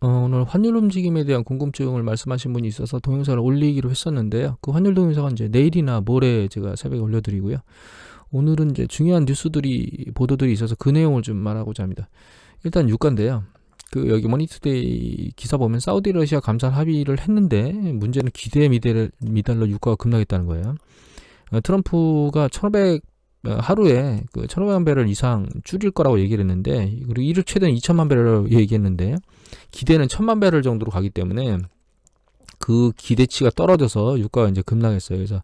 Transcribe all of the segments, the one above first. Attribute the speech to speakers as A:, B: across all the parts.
A: 오늘 환율 움직임에 대한 궁금증을 말씀하신 분이 있어서 동영상을 올리기로 했었는데요. 그 환율 동영상은 이제 내일이나 모레 제가 새벽에 올려드리고요. 오늘은 이제 중요한 보도들이 있어서 그 내용을 좀 말하고자 합니다. 일단 유가인데요. 그 여기 머니투데이 기사 보면 사우디 러시아 감산 합의를 했는데 문제는 기대에 미달러 유가가 급락했다는 거예요. 트럼프가 하루에 그 1,500만 배럴 이상 줄일 거라고 얘기를 했는데, 그리고 이를 최대 2천만 배럴 얘기했는데 기대는 1,000만 배럴 정도로 가기 때문에 그 기대치가 떨어져서 유가가 이제 급락했어요. 그래서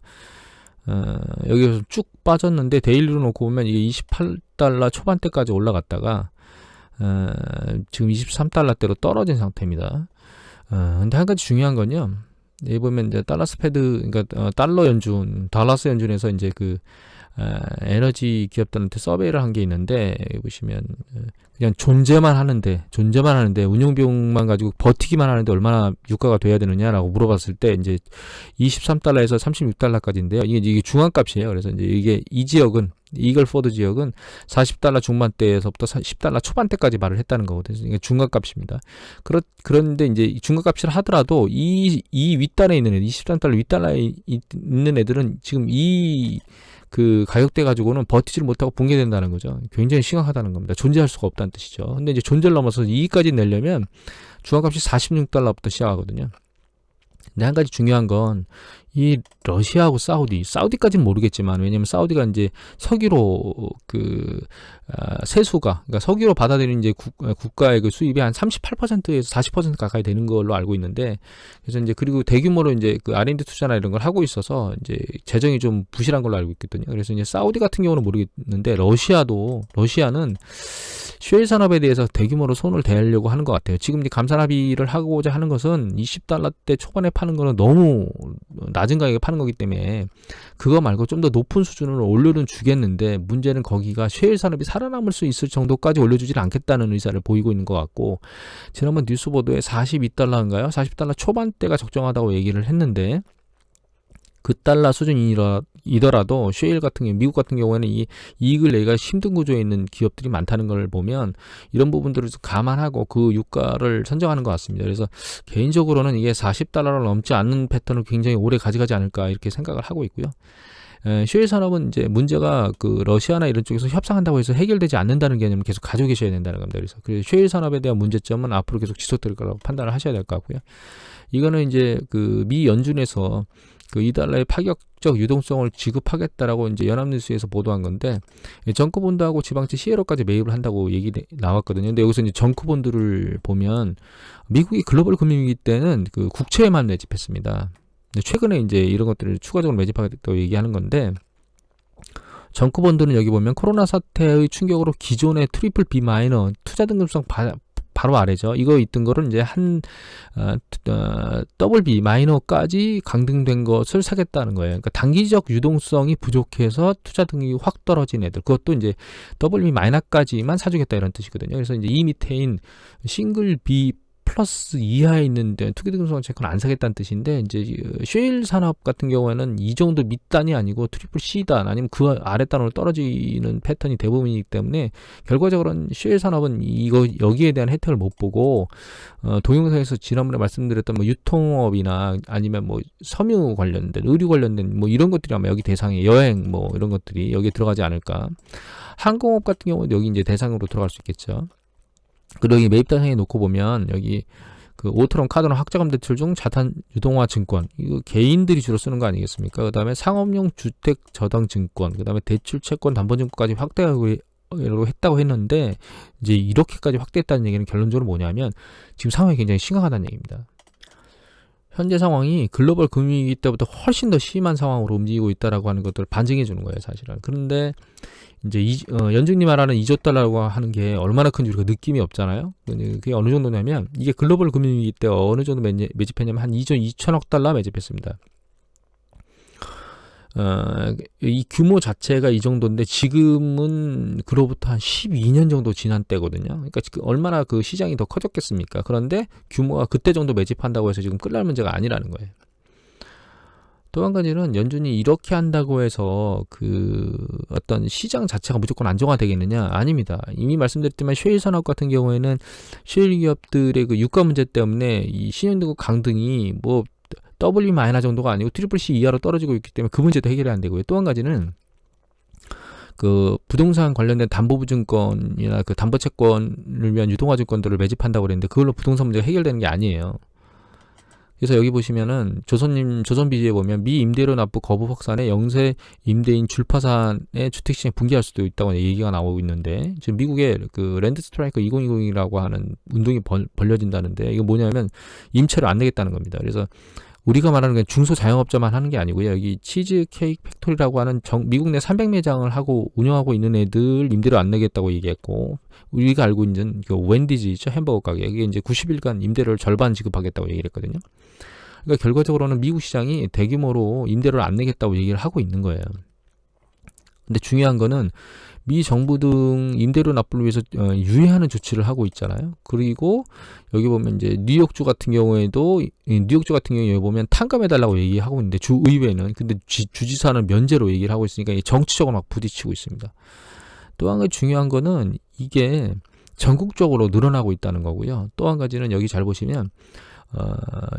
A: 여기서 쭉 빠졌는데 데일리로 놓고 보면 이게 28달러 초반대까지 올라갔다가 지금 23달러대로 떨어진 상태입니다. 근데 한 가지 중요한 건요. 여기 보면 이제 그러니까 달러스 연준에서 이제 그 에너지 기업들한테 서베이를 한 게 있는데, 여기 보시면 그냥 존재만 하는데 운영 비용만 가지고 버티기만 하는데 얼마나 유가가 돼야 되느냐라고 물어봤을 때 이제 23달러에서 36달러까지인데요. 이게 중앙값이에요. 그래서 이제 이게 이 지역은 이글포드 지역은 40달러 중반대에서부터 10달러 초반대까지 말을 했다는 거거든요. 이게 중간값입니다. 그런데 이제 중간값이라 하더라도 이 윗단에 있는 애들, 23달러 윗단에 있는 애들은 지금 그 가격대 가지고는 버티지를 못하고 붕괴된다는 거죠. 굉장히 심각하다는 겁니다. 존재할 수가 없다는 뜻이죠. 근데 이제 존재를 넘어서 이익까지 내려면 중간값이 46달러부터 시작하거든요. 근데 한 가지 중요한 건 이 러시아하고 사우디까지는 모르겠지만, 왜냐면 사우디가 이제 석유로 세수가, 그러니까 석유로 받아들이는 이제 국가의 그 수입이 한 38%에서 40% 가까이 되는 걸로 알고 있는데, 그래서 이제 그리고 대규모로 이제 그 R&D 투자나 이런 걸 하고 있어서 이제 재정이 좀 부실한 걸로 알고 있거든요. 그래서 이제 사우디 같은 경우는 모르겠는데 러시아는 쉐일 산업에 대해서 대규모로 손을 대려고 하는 것 같아요. 지금 이제 감산 합의를 하고자 하는 것은 20달러대 초반에 파는 거는 너무 낮은 가격에 파는 거기 때문에 그거 말고 좀 더 높은 수준으로 올려는 주겠는데, 문제는 거기가 쉐일 산업이 살아남을 수 있을 정도까지 올려주질 않겠다는 의사를 보이고 있는 것 같고, 지난번 뉴스 보도에 42달러인가요? 40달러 초반대가 적정하다고 얘기를 했는데, 그 달러 수준이더라도 쉐일 같은 경우, 미국 같은 경우에는 이 이익을 내기가 힘든 구조에 있는 기업들이 많다는 걸 보면 이런 부분들을 감안하고 그 유가를 선정하는 것 같습니다. 그래서 개인적으로는 이게 40달러를 넘지 않는 패턴을 굉장히 오래 가져가지 않을까 이렇게 생각을 하고 있고요. 쉐일 산업은 이제 문제가 그 러시아나 이런 쪽에서 협상한다고 해서 해결되지 않는다는 개념을 계속 가지고 계셔야 된다는 겁니다. 그래서 쉐일 산업에 대한 문제점은 앞으로 계속 지속될 거라고 판단을 하셔야 될 것 같고요. 이거는 이제 그 미 연준에서 그 2달러의 파격적 유동성을 지급하겠다라고 이제 연합뉴스에서 보도한 건데, 정크본드하고 지방채 CLO까지 매입을 한다고 얘기 나왔거든요. 근데 여기서 이제 정크본드를 보면 미국이 글로벌 금융위기 때는 그 국채에만 매집했습니다. 근데 최근에 이제 이런 것들을 추가적으로 매집하겠다고 얘기하는 건데, 정크본드는 여기 보면 코로나 사태의 충격으로 기존의 트리플 B 마이너 투자 등급성 바로 아래죠. 이거 있던 거를 이제 더블 B 마이너까지 강등된 것을 사겠다는 거예요. 그러니까 단기적 유동성이 부족해서 투자 등급이 확 떨어진 애들, 그것도 이제 더블 B 마이너까지만 사주겠다 이런 뜻이거든요. 그래서 이제 이 밑에인 싱글 B 플러스 이하에 있는데 투기 등급성 채권 안 사겠다는 뜻인데, 이제 쉐일 산업 같은 경우에는 이 정도 밑단이 아니고 트리플 C단 아니면 그 아랫단으로 떨어지는 패턴이 대부분이기 때문에 결과적으로는 쉐일 산업은 여기에 대한 혜택을 못 보고, 동영상에서 지난번에 말씀드렸던 뭐 유통업이나 아니면 뭐 섬유 관련된 의류 관련된 뭐 이런 것들이 아마 여기 대상에, 여행 뭐 이런 것들이 여기에 들어가지 않을까. 항공업 같은 경우는 여기 이제 대상으로 들어갈 수 있겠죠. 그리고 여기 매입 대상에 놓고 보면 여기 그 오토론 카드론 학자금 대출 중 자산 유동화 증권, 이거 개인들이 주로 쓰는 거 아니겠습니까? 그 다음에 상업용 주택 저당 증권, 그 다음에 대출 채권 담보증권까지 확대하고 했다고 했는데, 이제 이렇게까지 확대했다는 얘기는 결론적으로 뭐냐면 지금 상황이 굉장히 심각하다는 얘기입니다. 현재 상황이 글로벌 금융위기 때부터 훨씬 더 심한 상황으로 움직이고 있다라고 하는 것들을 반증해 주는 거예요, 사실은. 그런데 이제 연준이 말하는 2조 달러라고 하는 게 얼마나 큰지 우리가 느낌이 없잖아요. 그게 어느 정도냐면, 이게 글로벌 금융위기 때 어느 정도 매집했냐면 한 2조 2천억 달러 매집했습니다. 이 규모 자체가 이 정도인데 지금은 그로부터 한 12년 정도 지난 때거든요. 그러니까 얼마나 그 시장이 더 커졌겠습니까? 그런데 규모가 그때 정도 매집한다고 해서 지금 끝날 문제가 아니라는 거예요. 또 한 가지는 연준이 이렇게 한다고 해서 그 어떤 시장 자체가 무조건 안정화되겠느냐? 아닙니다. 이미 말씀드렸지만 셰일 산업 같은 경우에는 셰일 기업들의 그 유가 문제 때문에 이 신용등급 강등이 뭐 W- 정도가 아니고 트리플 C 이하로 떨어지고 있기 때문에 그 문제도 해결이 안 되고요. 또 한 가지는 그 부동산 관련된 담보부증권이나 그 담보채권을 위한 유동화증권들을 매집한다고 그랬는데 그걸로 부동산 문제가 해결되는 게 아니에요. 그래서 여기 보시면은 조선비즈에 보면 미 임대료 납부 거부 확산에 영세 임대인 줄파산의 주택시장이 붕괴할 수도 있다고 얘기가 나오고 있는데 지금 미국의 그 랜드 스트라이크 2020이라고 하는 운동이 벌려진다는데 이거 뭐냐면 임차를 안 내겠다는 겁니다. 그래서 우리가 말하는 건 중소자영업자만 하는 게 아니고요. 여기 치즈 케이크 팩토리라고 하는 미국 내 300매장을 하고 운영하고 있는 애들 임대료 안 내겠다고 얘기했고 우리가 알고 있는 그 웬디즈 있죠? 햄버거 가게. 이게 이제 90일간 임대료를 절반 지급하겠다고 얘기를 했거든요. 그러니까 결과적으로는 미국 시장이 대규모로 임대료를 안 내겠다고 얘기를 하고 있는 거예요. 근데 중요한 거는 미 정부 등 임대료 납부를 위해서 유예하는 조치를 하고 있잖아요. 그리고 여기 보면 이제 뉴욕주 같은 경우에 보면 탕감해달라고 얘기하고 있는데 주의회는 근데 주지사는 면제로 얘기를 하고 있으니까 정치적으로 막 부딪히고 있습니다. 또 한 가지 중요한 거는 이게 전국적으로 늘어나고 있다는 거고요. 또 한 가지는 여기 잘 보시면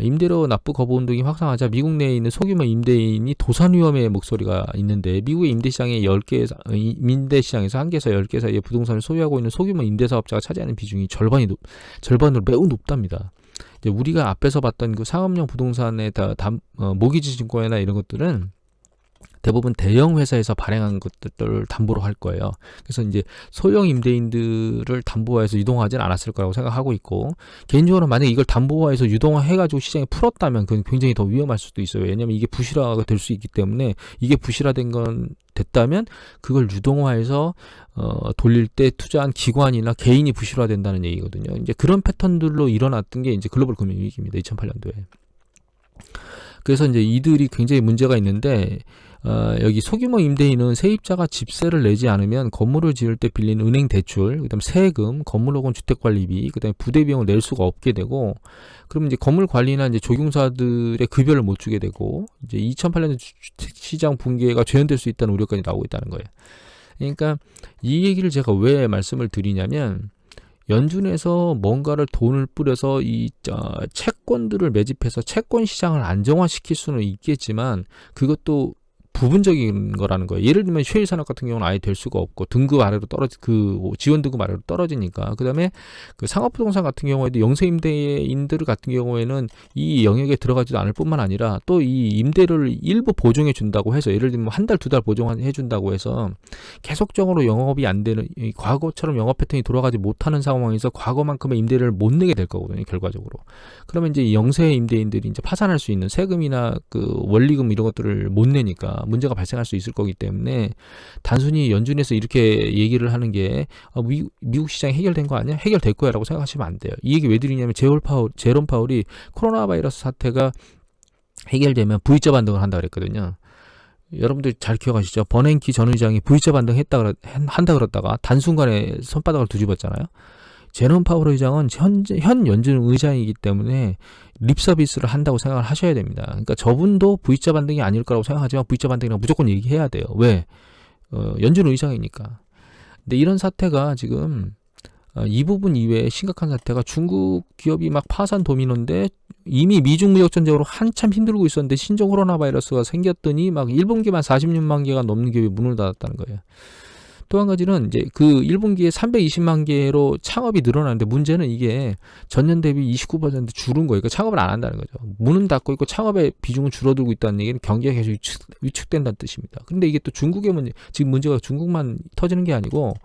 A: 임대료 납부 거부 운동이 확산하자 미국 내에 있는 소규모 임대인이 도산 위험의 목소리가 있는데 미국의 임대시장의 10개에서 임대시장에서 1개에서 10개 사이의 부동산을 소유하고 있는 소규모 임대사업자가 차지하는 비중이 절반으로 매우 높답니다. 이제 우리가 앞에서 봤던 그 상업용 부동산의 모기지 증권이나 이런 것들은 대부분 대형 회사에서 발행한 것들을 담보로 할 거예요. 그래서 이제 소형 임대인들을 담보화해서 유동화하지는 않았을 거라고 생각하고 있고 개인적으로 만약에 이걸 담보화해서 유동화해가지고 시장에 풀었다면 그건 굉장히 더 위험할 수도 있어요. 왜냐하면 이게 부실화가 될 수 있기 때문에 이게 부실화된 건 됐다면 그걸 유동화해서 돌릴 때 투자한 기관이나 개인이 부실화된다는 얘기거든요. 이제 그런 패턴들로 일어났던 게 이제 글로벌 금융위기입니다. 2008년도에. 그래서 이제 이들이 굉장히 문제가 있는데 여기 소규모 임대인은 세입자가 집세를 내지 않으면 건물을 지을 때 빌린 은행 대출, 그다음 세금, 건물 혹은 주택관리비, 그다음에 부대 비용을 낼 수가 없게 되고, 그러면 이제 건물 관리나 이제 조경사들의 급여를 못 주게 되고, 이제 2008년 주택시장 붕괴가 재현될 수 있다는 우려까지 나오고 있다는 거예요. 그러니까 이 얘기를 제가 왜 말씀을 드리냐면. 연준에서 뭔가를 돈을 뿌려서 이 채권들을 매집해서 채권 시장을 안정화시킬 수는 있겠지만 그것도 부분적인 거라는 거예요. 예를 들면 셰일 산업 같은 경우는 아예 될 수가 없고 등급 아래로 지원 등급 아래로 떨어지니까. 그다음에 그 상업부동산 같은 경우에도 영세 임대인들 같은 경우에는 이 영역에 들어가지도 않을 뿐만 아니라 또 이 임대료를 일부 보증해 준다고 해서 예를 들면 한 달, 2달 보증해 준다고 해서 계속적으로 영업이 안 되는 과거처럼 영업 패턴이 돌아가지 못하는 상황에서 과거만큼의 임대료를 못 내게 될 거거든요. 결과적으로. 그러면 이제 영세 임대인들이 이제 파산할 수 있는 세금이나 그 원리금 이런 것들을 못 내니까 문제가 발생할 수 있을 거기 때문에 단순히 연준에서 이렇게 얘기를 하는 게 미국 시장이 해결된 거 아니야? 해결될 거야 라고 생각하시면 안 돼요. 이 얘기 왜 드리냐면 제롬 파월이 코로나 바이러스 사태가 해결되면 V자 반등을 한다 그랬거든요. 여러분들 잘 기억하시죠? 버냉키 전 의장이 V자 반등 한다 그랬다가 단순간에 손바닥을 뒤집었잖아요. 제롬 파월 의장은 현 연준 의장이기 때문에 립서비스를 한다고 생각을 하셔야 됩니다. 그러니까 저분도 V자 반등이 아닐 거라고 생각하지만 V자 반등이라고 무조건 얘기해야 돼요. 왜? 연준 의장이니까. 근데 이런 사태가 지금 이 부분 이외에 심각한 사태가 중국 기업이 막 파산 도미노인데 이미 미중 무역 전쟁으로 한참 힘들고 있었는데 신종 코로나 바이러스가 생겼더니 막 1분기만 46만 개가 넘는 기업이 문을 닫았다는 거예요. 또 한 가지는 이제 그 1분기에 320만 개로 창업이 늘어나는데 문제는 이게 전년 대비 29% 줄은 거예요. 그러니까 창업을 안 한다는 거죠. 문은 닫고 있고 창업의 비중은 줄어들고 있다는 얘기는 경기가 계속 위축된다는 뜻입니다. 근데 이게 또 중국의 문제, 지금 문제가 중국만 터지는 게 아니고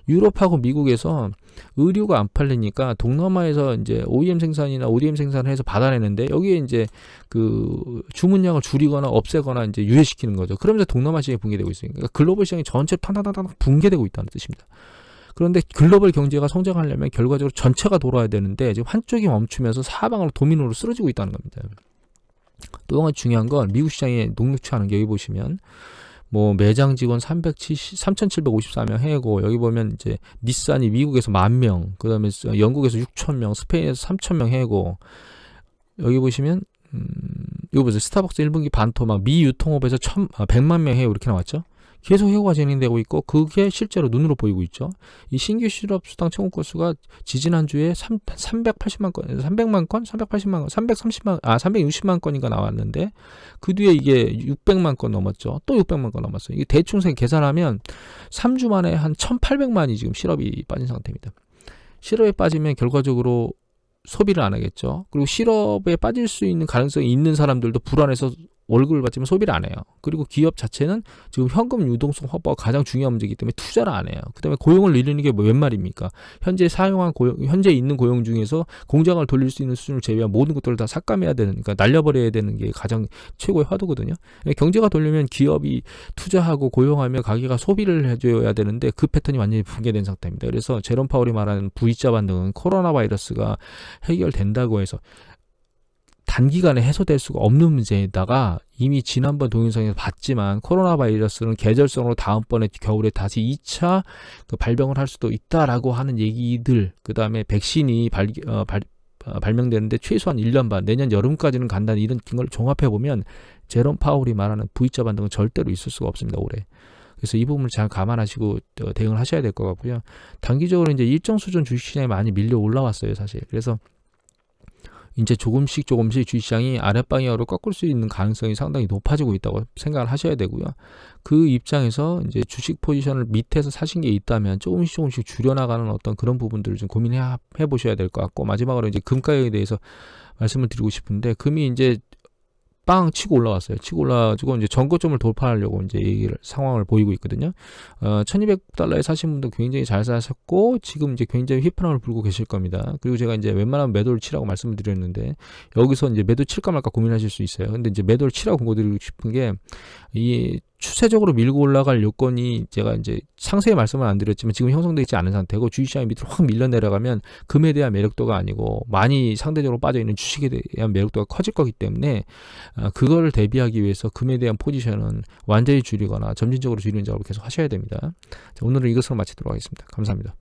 A: 유럽하고 미국에서 의류가 안 팔리니까 동남아에서 이제 OEM 생산이나 ODM 생산을 해서 받아내는데 여기에 이제 그 주문량을 줄이거나 없애거나 이제 유예시키는 거죠. 그러면서 동남아 시장이 붕괴되고 있으니까 그러니까 글로벌 시장이 전체로 탕탕탕탕 붕괴되고 있다는 뜻입니다. 그런데 글로벌 경제가 성장하려면 결과적으로 전체가 돌아야 되는데 지금 한쪽이 멈추면서 사방으로 도미노로 쓰러지고 있다는 겁니다. 또 하나 중요한 건 미국 시장에 녹록치 않은 게 여기 보시면 뭐 매장 직원 3,754명 해고 여기 보면 이제 닛산이 미국에서 10,000명, 그다음에 영국에서 6,000명, 스페인에서 3,000명 해고 여기 보시면 이거 보세요. 스타벅스 1분기 반토 막 미유통업에서 100만 명 해고 이렇게 나왔죠. 계속 해고가 진행되고 있고 그게 실제로 눈으로 보이고 있죠. 이 신규 실업수당 청구 건수가 지지난주에 380만 건, 300만 건, 380만 건, 360만 건인가 나왔는데 그 뒤에 이게 600만 건 넘었죠. 또 600만 건 넘었어요. 이게 대충 계산하면 3주 만에 한 1,800만이 지금 실업이 빠진 상태입니다. 실업에 빠지면 결과적으로 소비를 안 하겠죠. 그리고 실업에 빠질 수 있는 가능성이 있는 사람들도 불안해서 월급을 받지만 소비를 안 해요. 그리고 기업 자체는 지금 현금 유동성 확보가 가장 중요한 문제이기 때문에 투자를 안 해요. 그다음에 고용을 늘리는 게 웬 말입니까? 현재 사용한 고용, 현재 있는 고용 중에서 공장을 돌릴 수 있는 수준을 제외한 모든 것들을 다 삭감해야 되는, 그러니까 날려버려야 되는 게 가장 최고의 화두거든요. 경제가 돌려면 기업이 투자하고 고용하며 가게가 소비를 해줘야 되는데 그 패턴이 완전히 붕괴된 상태입니다. 그래서 제롬 파월이 말하는 V자 반등은 코로나 바이러스가 해결된다고 해서 단기간에 해소될 수가 없는 문제에다가 이미 지난번 동영상에서 봤지만 코로나 바이러스는 계절성으로 다음번에 겨울에 다시 2차 발병을 할 수도 있다라고 하는 얘기들, 그 다음에 백신이 발명되는데 최소한 1년 반, 내년 여름까지는 간다는 이런 걸 종합해보면 제롬 파월이 말하는 V자 반등은 절대로 있을 수가 없습니다, 올해. 그래서 이 부분을 잘 감안하시고 대응을 하셔야 될 것 같고요. 단기적으로 이제 일정 수준 주식시장에 많이 밀려 올라왔어요, 사실. 그래서 이제 조금씩 주식시장이 아랫방향으로 꺾을 수 있는 가능성이 상당히 높아지고 있다고 생각을 하셔야 되고요. 그 입장에서 이제 주식 포지션을 밑에서 사신 게 있다면 조금씩 줄여나가는 어떤 그런 부분들을 좀 고민해 보셔야 될 것 같고, 마지막으로 이제 금 가격에 대해서 말씀을 드리고 싶은데, 금이 이제 빵 치고 올라왔어요. 치고 올라가지고 이제 전고점을 돌파하려고 이제 상황을 보이고 있거든요. 1,200달러에 사신 분도 굉장히 잘 사셨고 지금 이제 굉장히 휘파람을 불고 계실 겁니다. 그리고 제가 이제 웬만하면 매도를 치라고 말씀을 드렸는데 여기서 이제 매도 칠까 말까 고민하실 수 있어요. 근데 이제 매도를 치라고 권고드리고 싶은 게, 이 추세적으로 밀고 올라갈 요건이 제가 이제 상세히 말씀을 안 드렸지만 지금 형성되어 있지 않은 상태고, 주식시장이 밑으로 확 밀려 내려가면 금에 대한 매력도가 아니고 많이 상대적으로 빠져있는 주식에 대한 매력도가 커질 거기 때문에 그거를 대비하기 위해서 금에 대한 포지션은 완전히 줄이거나 점진적으로 줄이는 작업을 계속 하셔야 됩니다. 자, 오늘은 이것으로 마치도록 하겠습니다. 감사합니다.